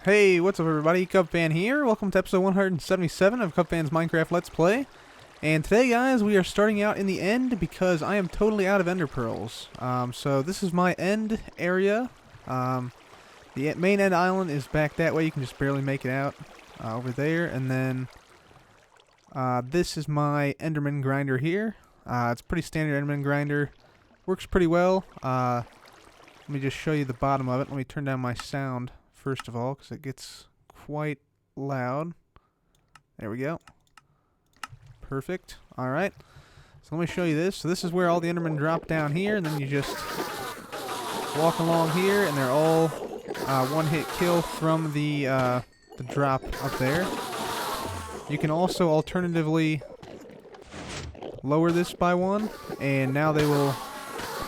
Hey, what's up everybody, Cubfan here. Welcome to episode 177 of Cubfan's Minecraft Let's Play. And today, guys, we are starting out in the end because I am totally out of ender pearls. So this is my end area. The main end island is back that way. You can just barely make it out over there. And then this is my Enderman grinder here. It's a pretty standard Enderman grinder. Works pretty well. Let me just show you the bottom of it. Let me turn down my sound first of all, because it gets quite loud. There we go. Perfect. Alright. So let me show you this. So this is where all the Endermen drop down here, and then you just walk along here, and they're all one-hit kill from the drop up there. You can also alternatively lower this by one, and now they will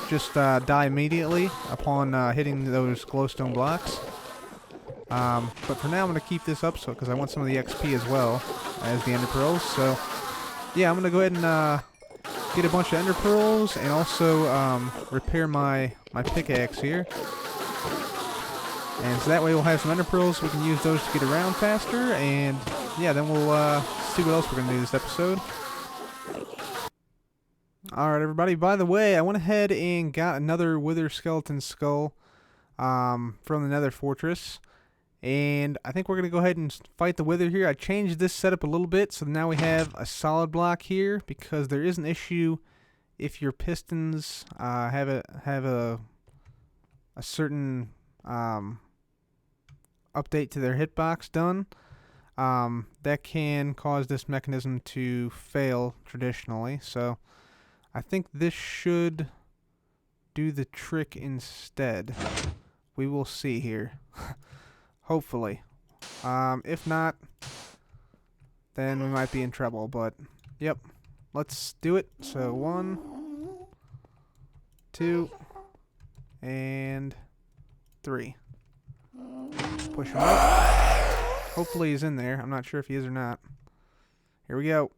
just die immediately upon hitting those glowstone blocks. But for now I'm going to keep this up because I want some of the XP as well as the ender pearls. So yeah, I'm going to go ahead and get a bunch of ender pearls and also repair my pickaxe here. And so that way we'll have some ender pearls. We can use those to get around faster. And yeah, then we'll see what else we're going to do this episode. Alright everybody, by the way, I went ahead and got another wither skeleton skull from the nether fortress. And I think we're going to go ahead and fight the wither here. I changed this setup a little bit, so now we have a solid block here, because there is an issue if your pistons have a certain update to their hitbox done. That can cause this mechanism to fail traditionally, so I think this should do the trick instead. We will see here. Hopefully. If not, then we might be in trouble, but yep. Let's do it. So 1, 2, and 3. Push him up. Hopefully he's in there. I'm not sure if he is or not. Here we go.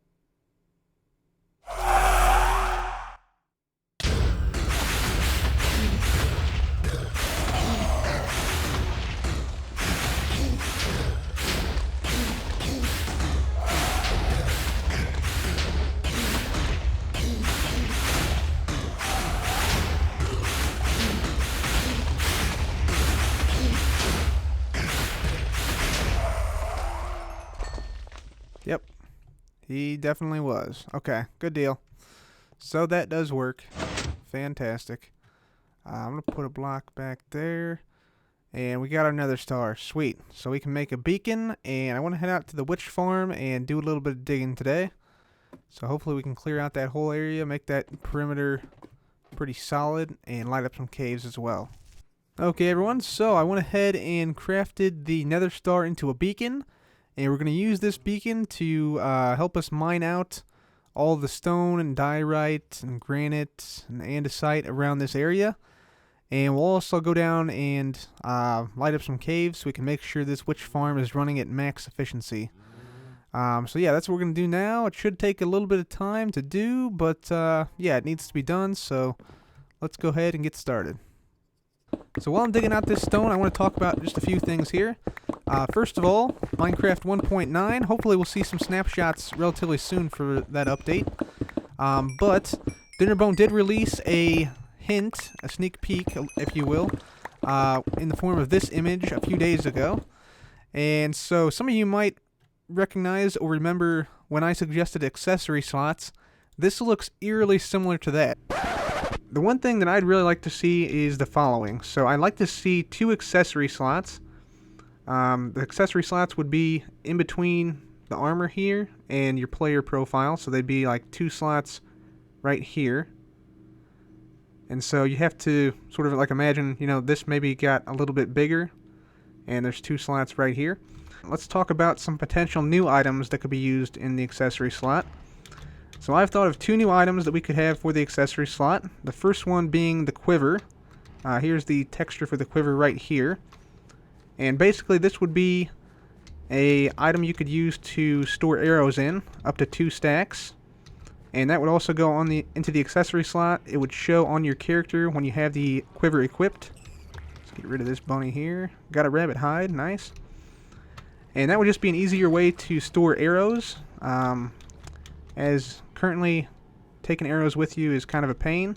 Yep, he definitely was. Okay, good deal. So that does work. Fantastic. I'm going to put a block back there. And we got our nether star. Sweet. So we can make a beacon. And I want to head out to the witch farm and do a little bit of digging today. So hopefully we can clear out that whole area, make that perimeter pretty solid, and light up some caves as well. Okay, everyone. So I went ahead and crafted the nether star into a beacon. And we're going to use this beacon to help us mine out all the stone and diorite and granite and andesite around this area. And we'll also go down and light up some caves so we can make sure this witch farm is running at max efficiency. So yeah, that's what we're going to do now. It should take a little bit of time to do, but yeah, it needs to be done. So let's go ahead and get started. So while I'm digging out this stone, I want to talk about just a few things here. First of all, Minecraft 1.9. Hopefully we'll see some snapshots relatively soon for that update. But Dinnerbone did release a hint, a sneak peek, if you will, in the form of this image a few days ago. And so some of you might recognize or remember when I suggested accessory slots. This looks eerily similar to that. The one thing that I'd really like to see is the following. So I'd like to see 2 accessory slots. The accessory slots would be in between the armor here and your player profile. So they'd be like 2 slots right here. And so you have to sort of like imagine, you know, this maybe got a little bit bigger. And there's 2 slots right here. Let's talk about some potential new items that could be used in the accessory slot. So I've thought of 2 new items that we could have for the accessory slot. The first one being the quiver. Here's the texture for the quiver right here. And basically this would be a item you could use to store arrows in, up to 2 stacks. And that would also go on into the accessory slot. It would show on your character when you have the quiver equipped. Let's get rid of this bunny here. Got a rabbit hide, nice. And that would just be an easier way to store arrows, as currently taking arrows with you is kind of a pain.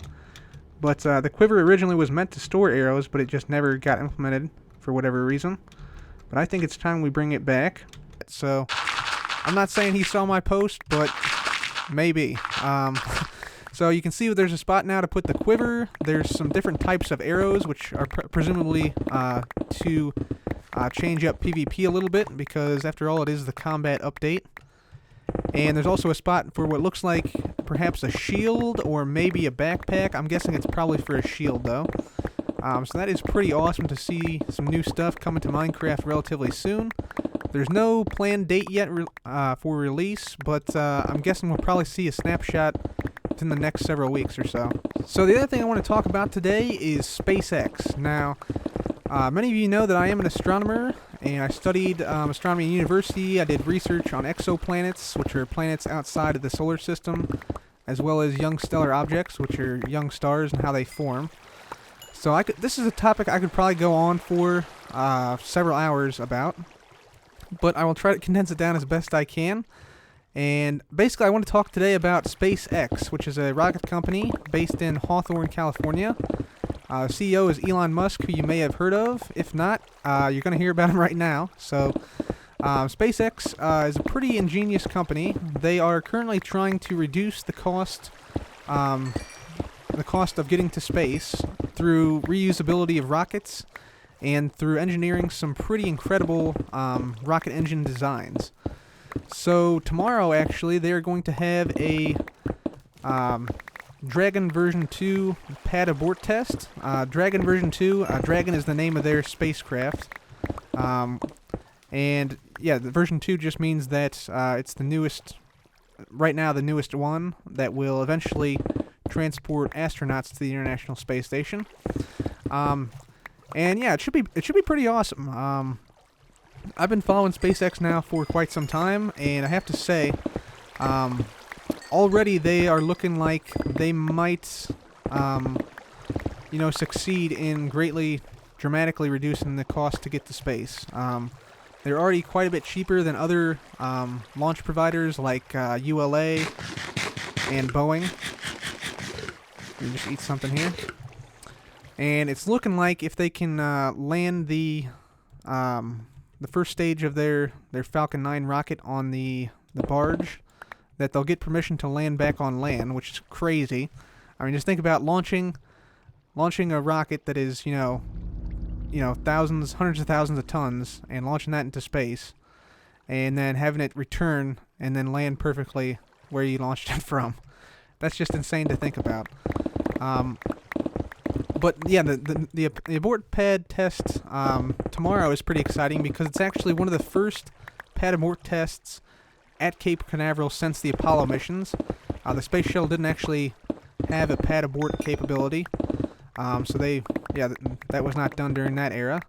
But the quiver originally was meant to store arrows, but it just never got implemented for whatever reason. But I think it's time we bring it back. So I'm not saying he saw my post, but maybe. So you can see there's a spot now to put the quiver. There's some different types of arrows, which are presumably to change up PvP a little bit, because after all, it is the combat update. And there's also a spot for what looks like perhaps a shield or maybe a backpack. I'm guessing it's probably for a shield, though. So that is pretty awesome to see some new stuff coming to Minecraft relatively soon. There's no planned date yet for release, but I'm guessing we'll probably see a snapshot within the next several weeks or so. So the other thing I want to talk about today is SpaceX. Now, many of you know that I am an astronomer, and I studied astronomy in university. I did research on exoplanets, which are planets outside of the solar system, as well as young stellar objects, which are young stars and how they form. So this is a topic I could probably go on for several hours about, but I will try to condense it down as best I can. And basically I want to talk today about SpaceX, which is a rocket company based in Hawthorne, California. CEO is Elon Musk, who you may have heard of. If not, you're going to hear about him right now. So SpaceX is a pretty ingenious company. They are currently trying to reduce the cost of getting to space through reusability of rockets and through engineering some pretty incredible rocket engine designs. So tomorrow, actually, they are going to have a Dragon version 2 pad abort test. Dragon version 2, Dragon is the name of their spacecraft. And yeah, the version 2 just means that it's the newest, right now the newest one, that will eventually transport astronauts to the International Space Station. And yeah, it should be pretty awesome. I've been following SpaceX now for quite some time, and I have to say, already they are looking like they might, succeed in dramatically reducing the cost to get to space. They're already quite a bit cheaper than other launch providers like ULA and Boeing. Let me just eat something here. And it's looking like if they can land the first stage of their Falcon 9 rocket on the barge, that they'll get permission to land back on land, which is crazy. I mean, just think about launching a rocket that is, hundreds of thousands of tons, and launching that into space, and then having it return and then land perfectly where you launched it from. That's just insane to think about. But yeah, the abort pad test tomorrow is pretty exciting because it's actually one of the first pad abort tests at Cape Canaveral since the Apollo missions. The space shuttle didn't actually have a pad abort capability, so that was not done during that era.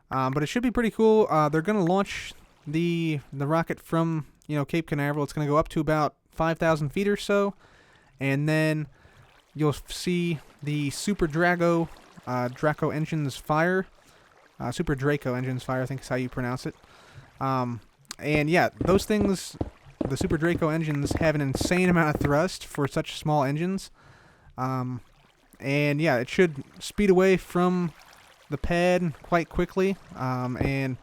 But it should be pretty cool. They're going to launch the rocket from Cape Canaveral. It's going to go up to about 5,000 feet or so, and then you'll see the Super Draco engines fire. Super Draco engines fire, I think is how you pronounce it. And yeah, those things, the Super Draco engines, have an insane amount of thrust for such small engines. And yeah, it should speed away from the pad quite quickly, and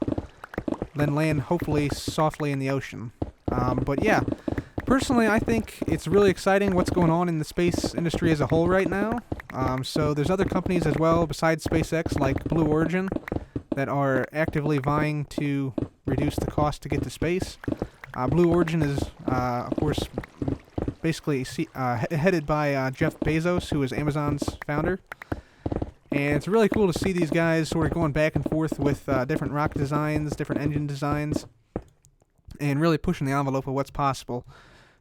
then land hopefully softly in the ocean. But yeah, personally, I think it's really exciting what's going on in the space industry as a whole right now. So there's other companies as well besides SpaceX, like Blue Origin, that are actively vying to reduce the cost to get to space. Blue Origin is, of course, basically headed by Jeff Bezos, who is Amazon's founder. And it's really cool to see these guys sort of going back and forth with different rocket designs, different engine designs, and really pushing the envelope of what's possible.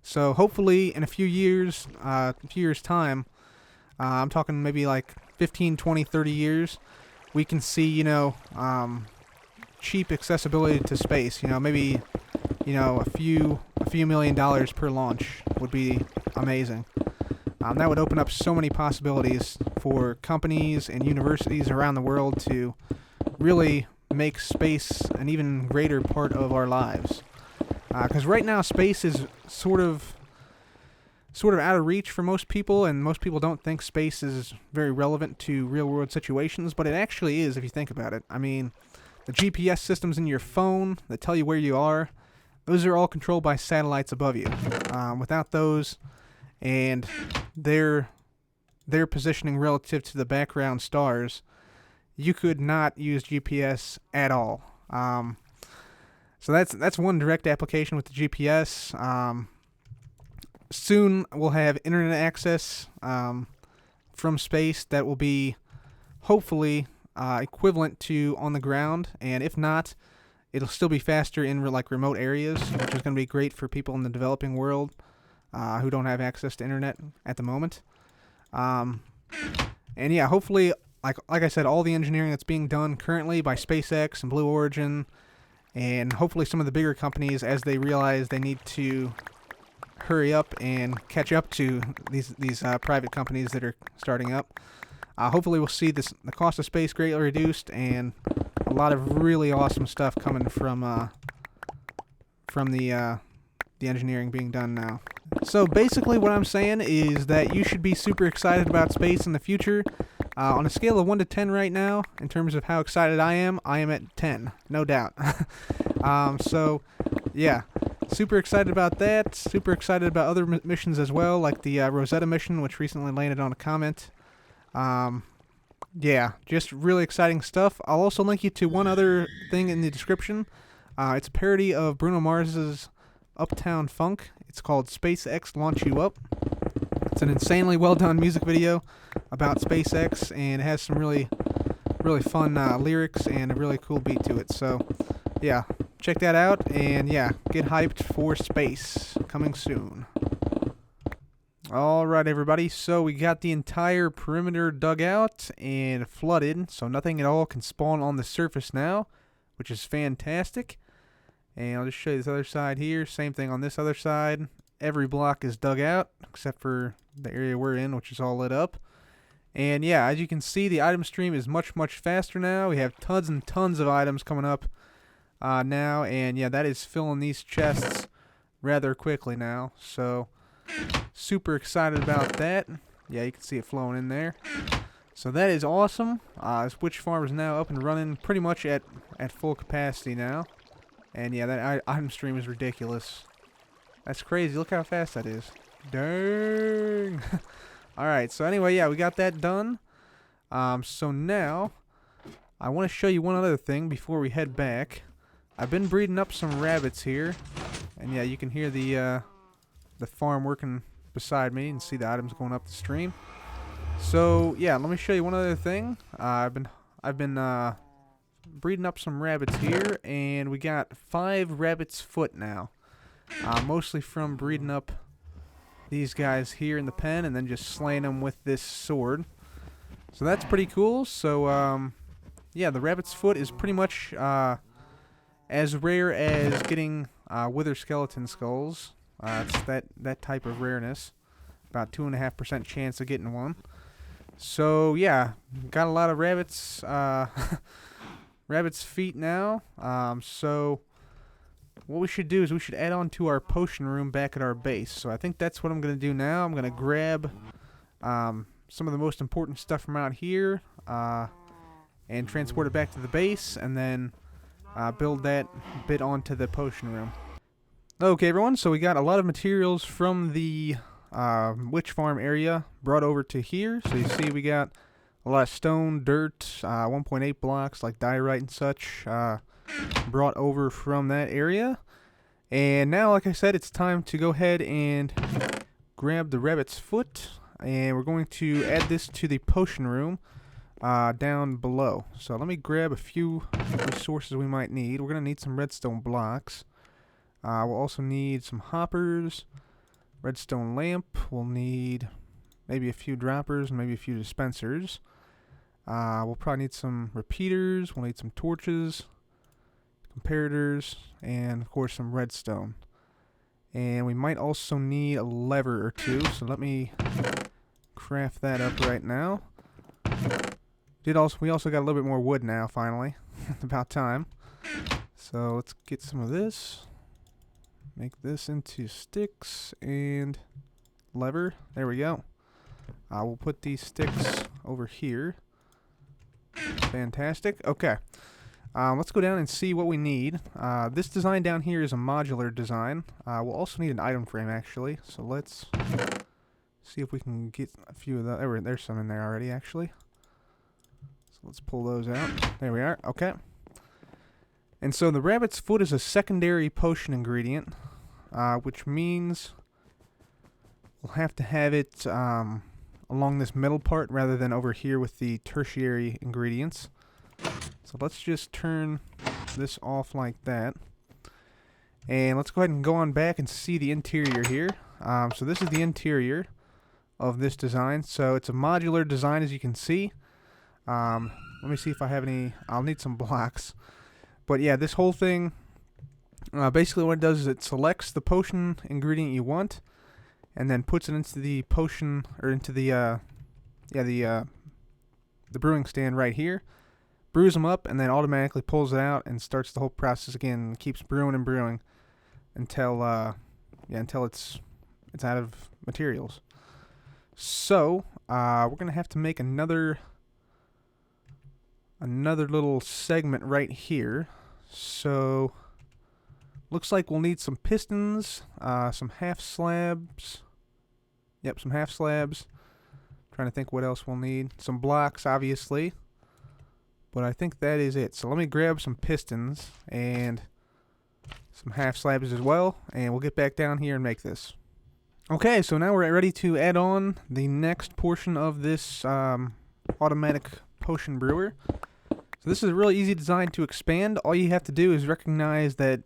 So hopefully in a few years' time, I'm talking maybe like 15, 20, 30 years, we can see, cheap accessibility to space. Maybe, a few $1 million per launch would be amazing. That would open up so many possibilities for companies and universities around the world to really make space an even greater part of our lives. Because right now space is sort of out of reach for most people, and most people don't think space is very relevant to real-world situations, but it actually is if you think about it. I mean, the GPS systems in your phone that tell you where you are, those are all controlled by satellites above you. Without those and their positioning relative to the background stars, you could not use GPS at all. So that's one direct application with the GPS. Soon we'll have internet access from space that will be hopefully equivalent to on the ground, and if not, it'll still be faster in like remote areas, which is going to be great for people in the developing world who don't have access to internet at the moment. And yeah, hopefully, like I said, all the engineering that's being done currently by SpaceX and Blue Origin, and hopefully some of the bigger companies, as they realize they need to hurry up and catch up to these private companies that are starting up. Hopefully we'll see the cost of space greatly reduced, and a lot of really awesome stuff coming from the engineering being done now. So basically what I'm saying is that you should be super excited about space in the future. On a scale of 1 to 10 right now, in terms of how excited I am at 10, no doubt. So yeah, super excited about that. Super excited about other missions as well, like the Rosetta mission, which recently landed on a comet. Yeah, just really exciting stuff. I'll also link you to one other thing in the description. It's a parody of Bruno Mars's Uptown Funk. It's called SpaceX Launch You Up. It's an insanely well done music video about SpaceX, and it has some really fun lyrics and a really cool beat to it. So yeah, check that out, and yeah, get hyped for space coming soon. Alright everybody, so we got the entire perimeter dug out and flooded, so nothing at all can spawn on the surface now, which is fantastic. And I'll just show you this other side here, same thing on this other side. Every block is dug out, except for the area we're in, which is all lit up. And yeah, as you can see, the item stream is much faster now. We have tons and tons of items coming up now, and yeah, that is filling these chests rather quickly now, so super excited about that. Yeah, you can see it flowing in there. So that is awesome. This witch farm is now up and running pretty much at full capacity now. And yeah, that item stream is ridiculous. That's crazy. Look how fast that is. Dang. Alright, so anyway, yeah, we got that done. So now, I want to show you one other thing before we head back. I've been breeding up some rabbits here. And yeah, you can hear the farm working beside me and see the items going up the stream. So yeah, let me show you one other thing. I've been breeding up some rabbits here, and we got 5 rabbits foot now. Mostly from breeding up these guys here in the pen and then just slaying them with this sword. So that's pretty cool. So yeah, the rabbit's foot is pretty much as rare as getting wither skeleton skulls. It's that type of rareness. About 2.5% chance of getting one. So yeah, got a lot of rabbits rabbit's feet now. So what we should do is we should add on to our potion room back at our base. So I think that's what I'm going to do now. I'm going to grab some of the most important stuff from out here and transport it back to the base, and then build that bit onto the potion room. Okay everyone, so we got a lot of materials from the witch farm area brought over to here. So you see we got a lot of stone, dirt, 1.8 blocks like diorite and such brought over from that area. And now, like I said, it's time to go ahead and grab the rabbit's foot, and we're going to add this to the potion room down below. So let me grab a few resources we might need. We're going to need some redstone blocks. We'll also need some hoppers, redstone lamp. We'll need maybe a few droppers and maybe a few dispensers. We'll probably need some repeaters. We'll need some torches, comparators, and of course some redstone. And we might also need a lever or two, so let me craft that up right now. We also got a little bit more wood now, finally. About time. So let's get some of this. Make this into sticks and lever. There we go. We'll put these sticks over here. Fantastic. Okay. Let's go down and see what we need. This design down here is a modular design. We'll also need an item frame, actually. So let's see if we can get a few of those. There's some in there already, actually. So let's pull those out. There we are. Okay. And so the rabbit's foot is a secondary potion ingredient, which means we'll have to have it along this middle part rather than over here with the tertiary ingredients. So let's just turn this off like that. And let's go ahead and go on back and see the interior here. So this is the interior of this design. So it's a modular design, as you can see. Let me see if I have any. I'll need some blocks. But yeah, this whole thing, basically what it does is it selects the potion ingredient you want, and then puts it into the potion, or into the brewing stand right here, brews them up, and then automatically pulls it out and starts the whole process again, and keeps brewing and brewing until it's out of materials. So we're gonna have to make another little segment right here. So looks like we'll need some pistons, some half slabs. Yep, some half slabs. Trying to think what else we'll need. Some blocks, obviously. But I think that is it. So let me grab some pistons and some half slabs as well, and we'll get back down here and make this. Okay, so now we're ready to add on the next portion of this automatic potion brewer. So this is a really easy design to expand. All you have to do is recognize that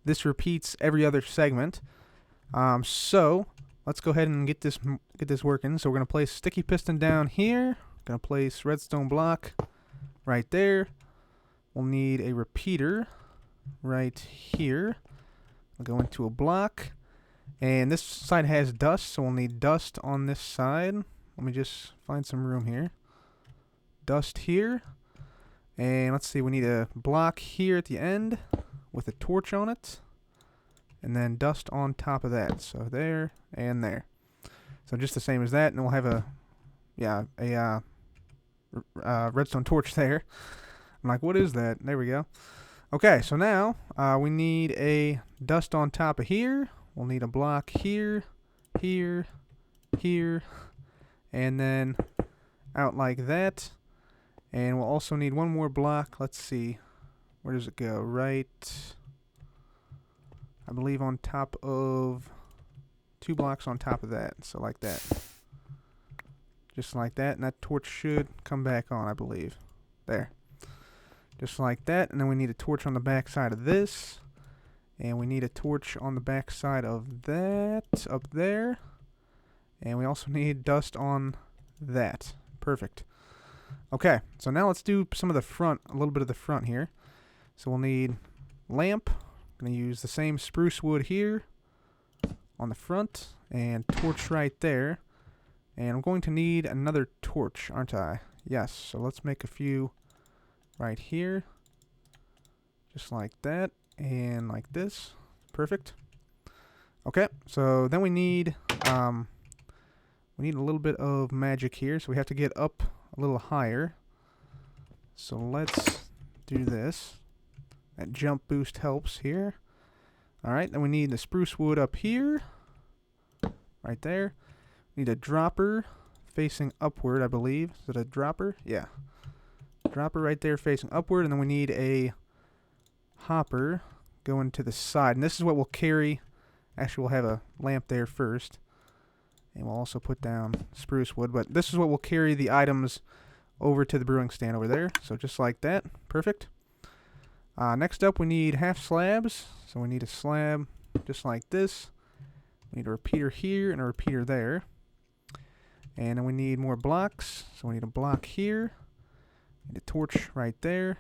this repeats every other segment. So let's go ahead and get this working. So we're gonna place sticky piston down here. Gonna place redstone block right there. We'll need a repeater right here. We'll go into a block, and this side has dust, so we'll need dust on this side. Let me just find some room here. Dust here. And let's see, we need a block here at the end with a torch on it. And then dust on top of that. So there and there. So just the same as that. And we'll have a redstone torch there. I'm like, what is that? There we go. Okay, so now we need a dust on top of here. We'll need a block here, here, here. And then out like that. And we'll also need one more block. Let's see. Where does it go? Right, I believe on top of 2 blocks on top of that. So like that. Just like that. And that torch should come back on, I believe. There. Just like that. And then we need a torch on the back side of this. And we need a torch on the back side of that up there. And we also need dust on that. Perfect. Okay, so now let's do some of the front, a little bit of the front here. So we'll need lamp. I'm going to use the same spruce wood here on the front, and torch right there. And I'm going to need another torch, aren't I? Yes, so let's make a few right here. Just like that, and like this. Perfect. Okay, so then we need a little bit of magic here, so we have to get up a little higher. So let's do this. That jump boost helps here. Alright, then we need the spruce wood up here. Right there. We need a dropper facing upward, I believe. Is it a dropper? Yeah. Dropper right there facing upward, and then we need a hopper going to the side. And this is what we'll carry. Actually, we'll have a lamp there first. And we'll also put down spruce wood. But this is what will carry the items over to the brewing stand over there. So just like that. Perfect. Next up, we need half slabs. So we need a slab just like this. We need a repeater here and a repeater there. And then we need more blocks. So we need a block here. We need a torch right there.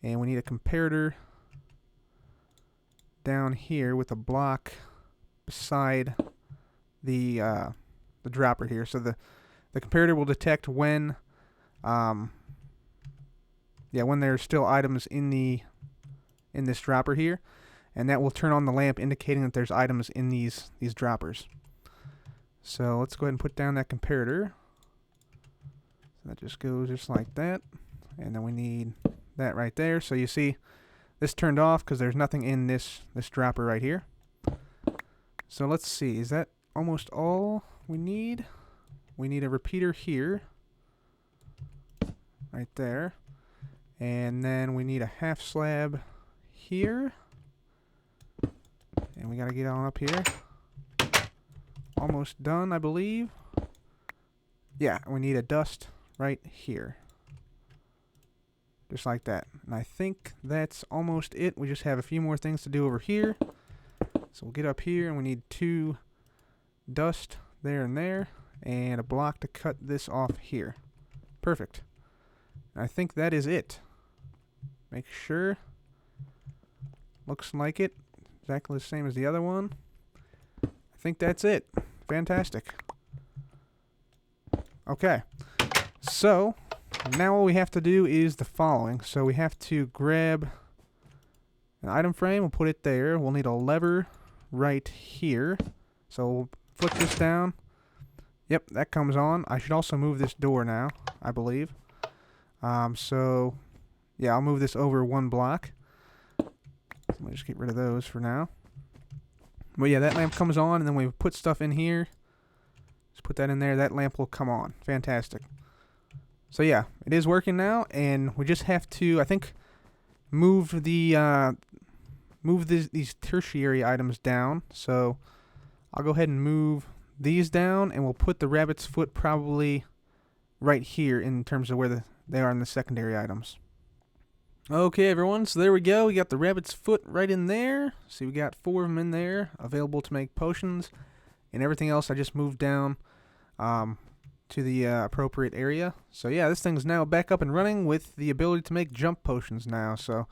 And we need a comparator down here with a block beside the dropper here. So the comparator will detect when when there's still items in this dropper here, and that will turn on the lamp indicating that there's items in these droppers. So let's go ahead and put down that comparator. So that just goes just like that, and then we need that right there. So you see this turned off because there's nothing in this dropper right here. So let's see, is that almost all we need? We need a repeater here, right there, and then we need a half slab here, and we gotta get on up here. Almost done, I believe. Yeah, we need a dust right here, just like that. And I think that's almost it. We just have a few more things to do over here. So we'll get up here, and we need 2 dust there and there, and a block to cut this off here. Perfect. I think that is it. Make sure. Looks like it. Exactly the same as the other one. I think that's it. Fantastic. Okay. So, now all we have to do is the following. So we have to grab an item frame. We'll put it there. We'll need a lever right here. So we'll flip this down. Yep, that comes on. I should also move this door now, I believe. So, yeah, I'll move this over 1 block. Let me just get rid of those for now. But yeah, that lamp comes on, and then we put stuff in here. Just put that in there. That lamp will come on. Fantastic. So yeah, it is working now, and we just have to, I think, move these tertiary items down. So I'll go ahead and move these down, and we'll put the rabbit's foot probably right here in terms of where they are in the secondary items. Okay, everyone, so there we go. We got the rabbit's foot right in there. See, we got 4 of them in there available to make potions, and everything else I just moved down to the appropriate area. So yeah, this thing's now back up and running with the ability to make jump potions now. So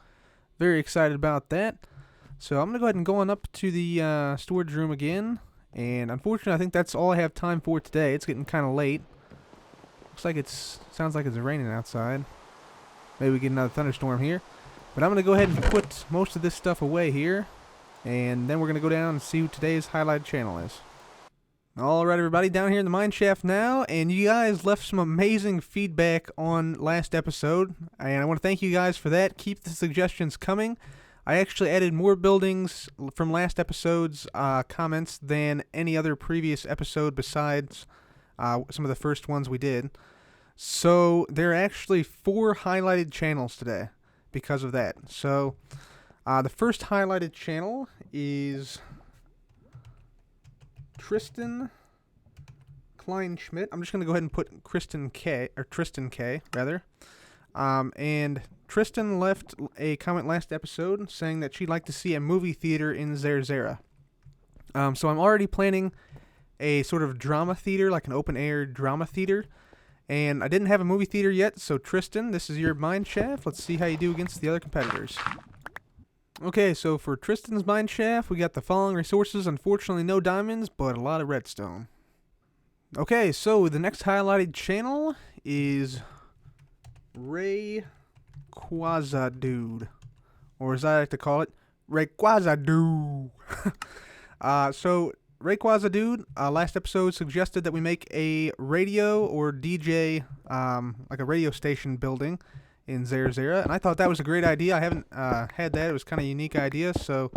very excited about that. So I'm going to go ahead and go on up to the storage room again. And unfortunately, I think that's all I have time for today. It's getting kind of late. Looks like sounds like it's raining outside. Maybe we get another thunderstorm here. But I'm going to go ahead and put most of this stuff away here. And then we're going to go down and see who today's highlighted channel is. Alright, everybody, down here in the mine shaft now. And you guys left some amazing feedback on last episode. And I want to thank you guys for that. Keep the suggestions coming. I actually added more buildings from last episode's comments than any other previous episode besides some of the first ones we did. So there are actually 4 highlighted channels today because of that. So the first highlighted channel is Tristan Kleinschmidt. I'm just going to go ahead and put Tristan K, rather. And Tristan left a comment last episode saying that she'd like to see a movie theater in Zerzera. So I'm already planning a sort of drama theater, like an open-air drama theater. And I didn't have a movie theater yet, so Tristan, this is your mine shaft. Let's see how you do against the other competitors. Okay, so for Tristan's mine shaft, we got the following resources. Unfortunately, no diamonds, but a lot of redstone. Okay, so the next highlighted channel is Rayquaza, or as I like to call it, Rayquaza. So Rayquaza, last episode suggested that we make a radio or DJ, like a radio station building in Zerzera, and I thought that was a great idea. I haven't had that. It was kind of a unique idea, so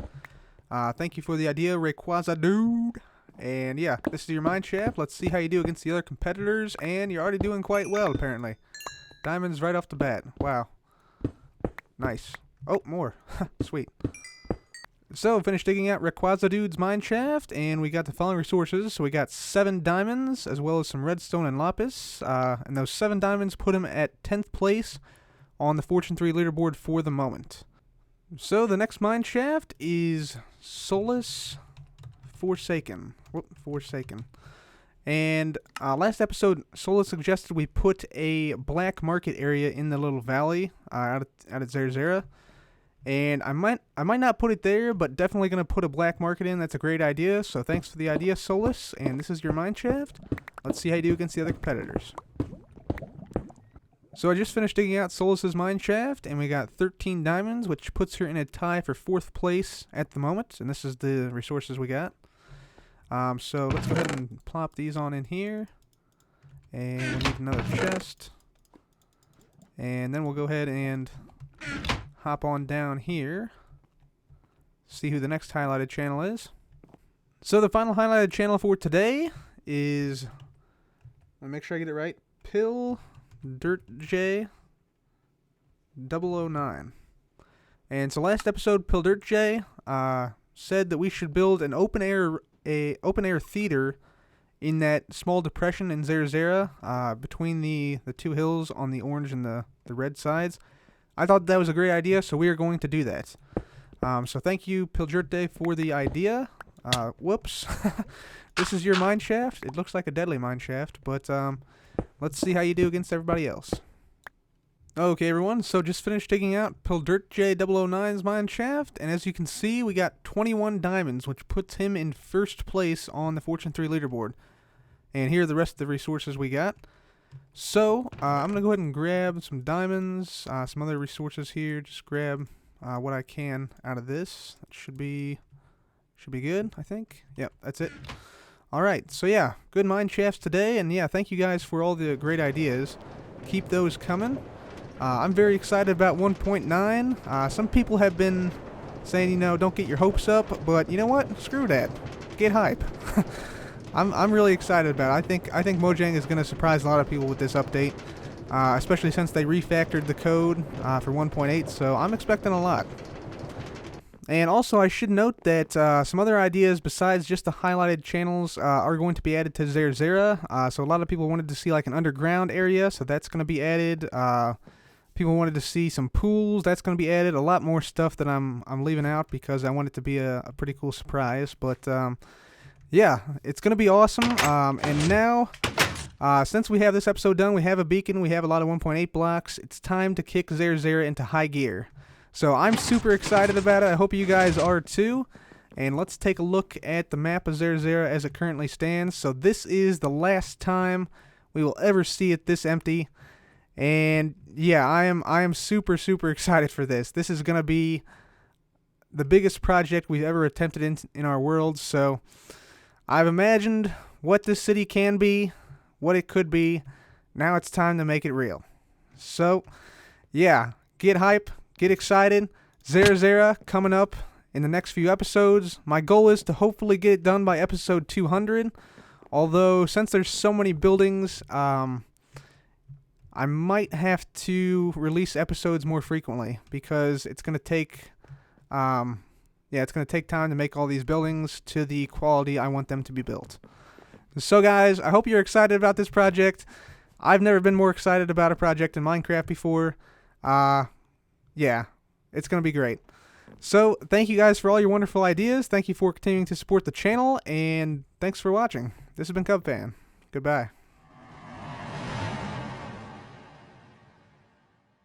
thank you for the idea, Rayquaza. And yeah, this is your mine shaft. Let's see how you do against the other competitors, and you're already doing quite well, apparently. Diamonds right off the bat. Wow. Nice. Oh, more. Sweet. So, finished digging out Rayquaza's mine shaft, and we got the following resources. So we got 7 diamonds, as well as some redstone and lapis. And those 7 diamonds put him at 10th place on the Fortune 3 leaderboard for the moment. So, the next mine shaft is Solus Forsaken. And last episode, Solus suggested we put a black market area in the little valley out at Zerzera. And I might not put it there, but definitely going to put a black market in. That's a great idea. So thanks for the idea, Solus. And this is your mine shaft. Let's see how you do against the other competitors. So I just finished digging out Solus's mine shaft, and we got 13 diamonds, which puts her in a tie for 4th place at the moment. And this is the resources we got. So let's go ahead and plop these on in here. And we need another chest. And then we'll go ahead and hop on down here. See who the next highlighted channel is. So the final highlighted channel for today is, let me make sure I get it right, Pill Dirt J 009. And so last episode, Pill Dirt J said that we should build an open air theater in that small depression in Zerzera, between the two hills on the orange and the red sides. I thought that was a great idea, so we are going to do that. So thank you, Pill Dirt J, for the idea. Whoops. This is your mine shaft. It looks like a deadly mine shaft, but let's see how you do against everybody else. Okay, everyone, so just finished digging out Pill Dirt J 009's mine shaft, and as you can see, we got 21 diamonds, which puts him in 1st place on the Fortune 3 leaderboard. And here are the rest of the resources we got. So, I'm going to go ahead and grab some diamonds, some other resources here, just grab what I can out of this. That should be good, I think. Yep, that's it. Alright, so yeah, good mine shafts today, and yeah, thank you guys for all the great ideas. Keep those coming. I'm very excited about 1.9. Some people have been saying, you know, don't get your hopes up, but you know what? Screw that. Get hype. I'm really excited about it. I think Mojang is going to surprise a lot of people with this update, especially since they refactored the code for 1.8, so I'm expecting a lot. And also, I should note that some other ideas besides just the highlighted channels are going to be added to Zerzera. So a lot of people wanted to see like an underground area, so that's going to be added. People wanted to see some pools, that's going to be added. A lot more stuff that I'm leaving out because I want it to be a pretty cool surprise. But yeah, it's going to be awesome. And now, since we have this episode done, we have a beacon, we have a lot of 1.8 blocks. It's time to kick Zerzera into high gear. So I'm super excited about it. I hope you guys are too. And let's take a look at the map of Zerzera as it currently stands. So this is the last time we will ever see it this empty. And yeah, I am super excited for this. This is going to be the biggest project we've ever attempted in our world. So I've imagined what this city can be, what it could be. Now it's time to make it real. So yeah, get hype. Get excited. Zerzera coming up in the next few episodes. My goal is to hopefully get it done by episode 200. Although, since there's so many buildings, I might have to release episodes more frequently because it's going to take, it's going to take time to make all these buildings to the quality I want them to be built. So, guys, I hope you're excited about this project. I've never been more excited about a project in Minecraft before. Yeah, it's going to be great. So, thank you guys for all your wonderful ideas. Thank you for continuing to support the channel, and thanks for watching. This has been CubFan. Goodbye.